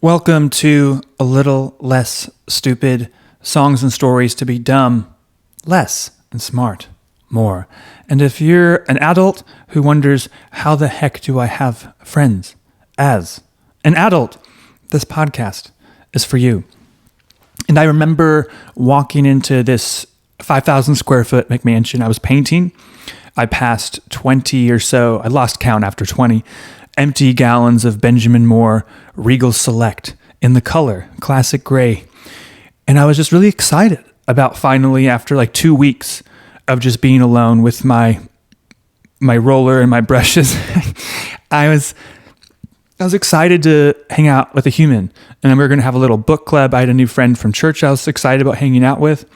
Welcome to A Little Less Stupid, songs and stories to be dumb, less and smart, more. And if you're an adult who wonders, how the heck do I have friends? As an adult, this podcast is for you. And I remember walking into this 5,000 square foot McMansion I was painting. I passed 20 or so, I lost count after 20, empty gallons of Benjamin Moore Regal Select in the color, classic gray. And I was just really excited about finally, after like 2 weeks of just being alone with my roller and my brushes, I was excited to hang out with a human. And we were going to have a little book club. I had a new friend from church I was excited about hanging out with.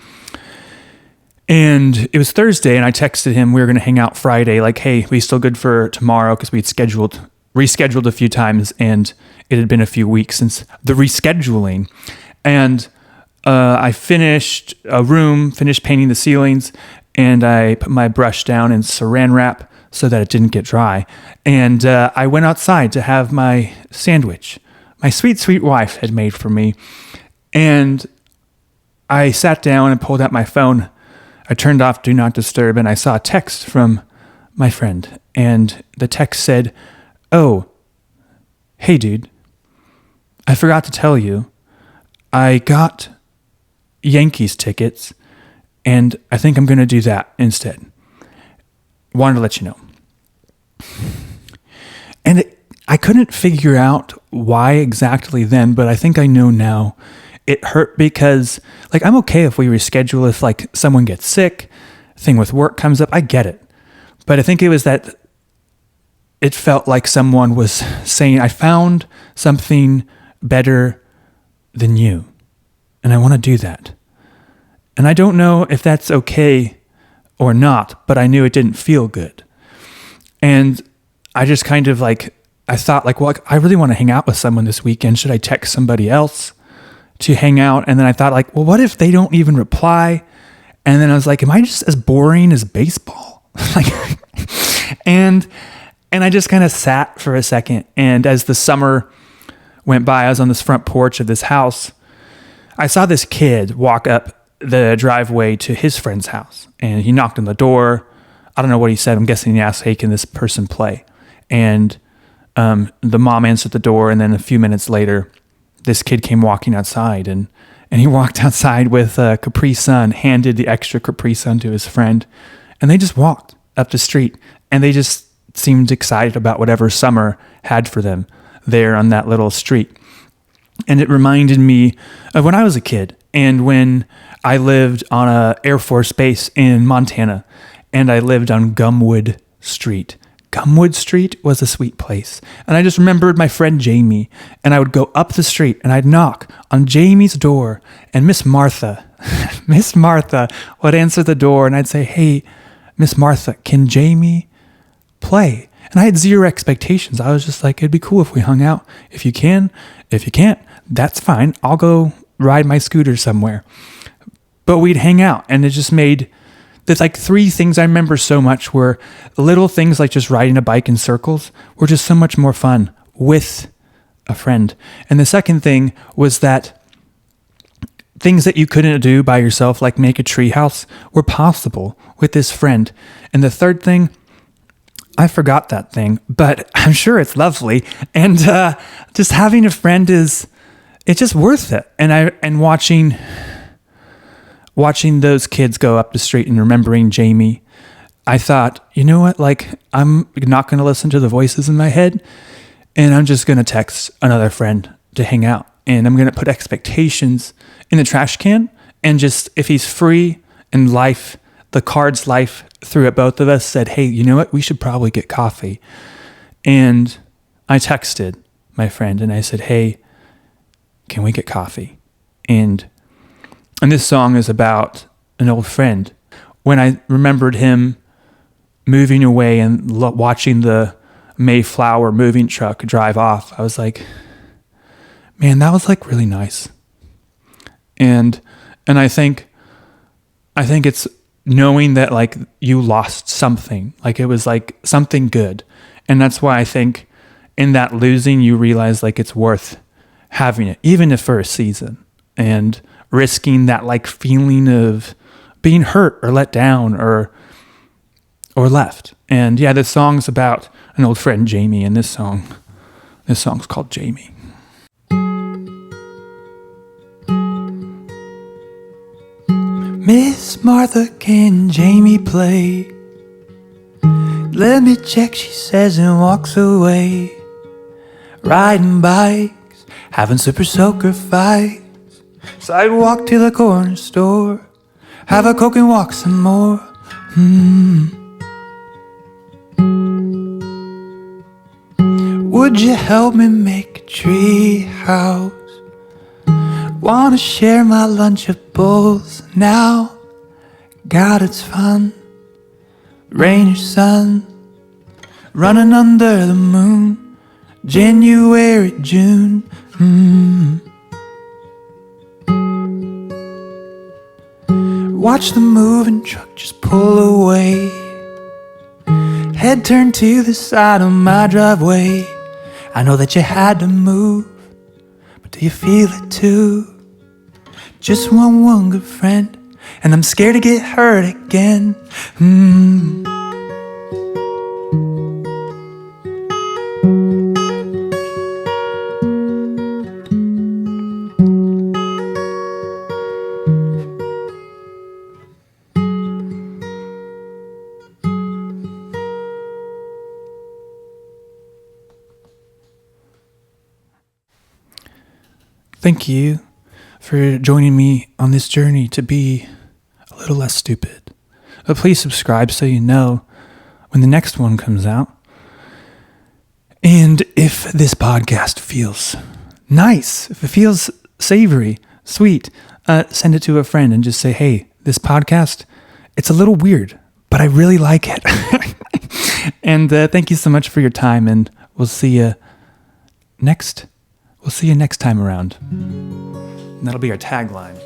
And it was Thursday, and I texted him, we were going to hang out Friday, like, hey, we still good for tomorrow? Because we'd rescheduled a few times, and it had been a few weeks since the rescheduling. And I finished a room, finished painting the ceilings, and I put my brush down in saran wrap so that it didn't get dry. And I went outside to have my sandwich my sweet, sweet wife had made for me. And I sat down and pulled out my phone. I turned off Do Not Disturb, and I saw a text from my friend. And the text said, "Oh, hey dude, I forgot to tell you, I got Yankees tickets, and I think I'm going to do that instead. Wanted to let you know." And I couldn't figure out why exactly then, but I think I know now. It hurt because, like, I'm okay if we reschedule, if like someone gets sick, thing with work comes up, I get it. But I think it was that it felt like someone was saying, I found something better than you, and I want to do that. And I don't know if that's okay or not, but I knew it didn't feel good. And I just kind of like, I thought like, well, I really want to hang out with someone this weekend. Should I text somebody else to hang out? And then I thought like, well, what if they don't even reply? And then I was like, am I just as boring as baseball? and I just kind of sat for a second. And as the summer went by, I was on this front porch of this house. I saw this kid walk up the driveway to his friend's house, and he knocked on the door. I don't know what he said. I'm guessing he asked, hey, can this person play? And the mom answered the door. And then a few minutes later, this kid came walking outside, and he walked outside with a Capri Sun, handed the extra Capri Sun to his friend, and they just walked up the street, and they just seemed excited about whatever summer had for them there on that little street. And it reminded me of when I was a kid, and when I lived on a Air Force base in Montana, and I lived on Gumwood Street. Gumwood Street was a sweet place. And I just remembered my friend Jamie, and I would go up the street and I'd knock on Jamie's door, and Miss Martha would answer the door, and I'd say, hey, Miss Martha, can Jamie play? And I had zero expectations. I was just like, it'd be cool if we hung out. If you can, if you can't, that's fine. I'll go ride my scooter somewhere. But we'd hang out, and it just made the like three things I remember so much were little things like just riding a bike in circles were just so much more fun with a friend. And the second thing was that things that you couldn't do by yourself, like make a tree house, were possible with this friend. And the third thing, I forgot that thing, but I'm sure it's lovely. And just having a friend it's just worth it. And watching those kids go up the street and remembering Jamie, I thought, you know what? Like, I'm not going to listen to the voices in my head, and I'm just going to text another friend to hang out. And I'm going to put expectations in the trash can. And just, if he's free and the cards life threw at both of us, said, hey, you know what? We should probably get coffee. And I texted my friend and I said, hey, can we get coffee? And this song is about an old friend. When I remembered him moving away and watching the Mayflower moving truck drive off, I was like, man, that was like really nice. And I think it's knowing that like you lost something, like it was like something good. And that's why I think in that losing, you realize like it's worth having it, even if for a season, and risking that like feeling of being hurt or let down or left. And yeah, this song's about an old friend, Jamie, and this song's called Jamie. Miss Martha, can Jamie play? Let me check, she says, and walks away. Riding bikes, having super soaker fights. Sidewalk to the corner store, have a Coke and walk some more. Would you help me make a tree house? Wanna share my Lunchables now? God, it's fun. Rain or sun, running under the moon. January, June. Watch the moving truck just pull away. Head turned to the side of my driveway. I know that you had to move, but do you feel it too? Just want one good friend, and I'm scared to get hurt again. Thank you for joining me on this journey to be a little less stupid. But please subscribe so you know when the next one comes out. And if this podcast feels nice, if it feels savory, sweet, send it to a friend and just say, hey, this podcast, it's a little weird, but I really like it. And thank you so much for your time, and we'll see you next time around. And that'll be our tagline.